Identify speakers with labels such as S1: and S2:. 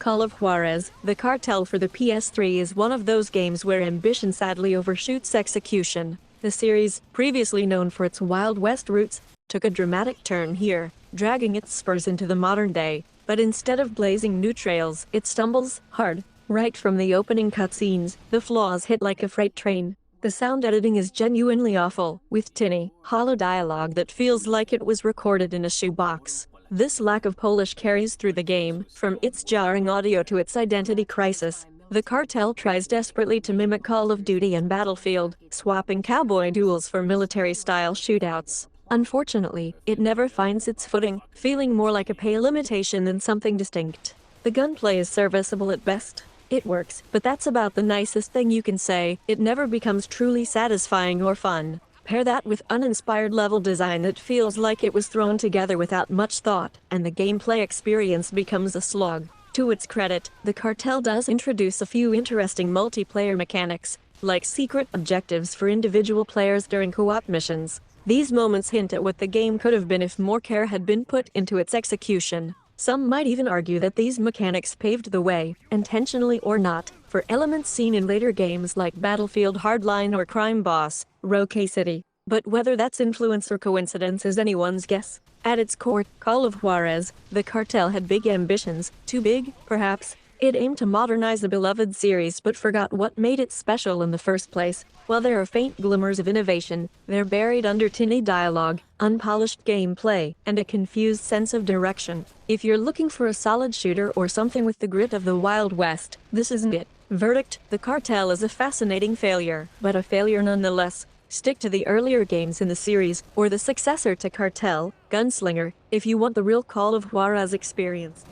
S1: Call of Juarez, the Cartel for the PS3 is one of those games where ambition sadly overshoots execution. The series, previously known for its Wild West roots, took a dramatic turn here, dragging its spurs into the modern day. But instead of blazing new trails, it stumbles hard. Right from the opening cutscenes, the flaws hit like a freight train. The sound editing is genuinely awful, with tinny, hollow dialogue that feels like it was recorded in a shoebox. This lack of polish carries through the game, from its jarring audio to its identity crisis. The Cartel tries desperately to mimic Call of Duty and Battlefield, swapping cowboy duels for military-style shootouts. Unfortunately, it never finds its footing, feeling more like a pale imitation than something distinct. The gunplay is serviceable at best. It works, but that's about the nicest thing you can say. It never becomes truly satisfying or fun. Pair that with uninspired level design that feels like it was thrown together without much thought, and the gameplay experience becomes a slog. To its credit, the Cartel does introduce a few interesting multiplayer mechanics, like secret objectives for individual players during co-op missions. These moments hint at what the game could have been if more care had been put into its execution. Some might even argue that these mechanics paved the way, intentionally or not, for elements seen in later games like Battlefield Hardline or Crime Boss, Rogue City. But whether that's influence or coincidence is anyone's guess. At its core, Call of Juarez, the Cartel had big ambitions, too big, perhaps. It aimed to modernize a beloved series but forgot what made it special in the first place. While there are faint glimmers of innovation, they're buried under tinny dialogue, unpolished gameplay, and a confused sense of direction. If you're looking for a solid shooter or something with the grit of the Wild West, this isn't it. Verdict: the Cartel is a fascinating failure, but a failure nonetheless. Stick to the earlier games in the series, or the successor to Cartel, Gunslinger, if you want the real Call of Juarez experience.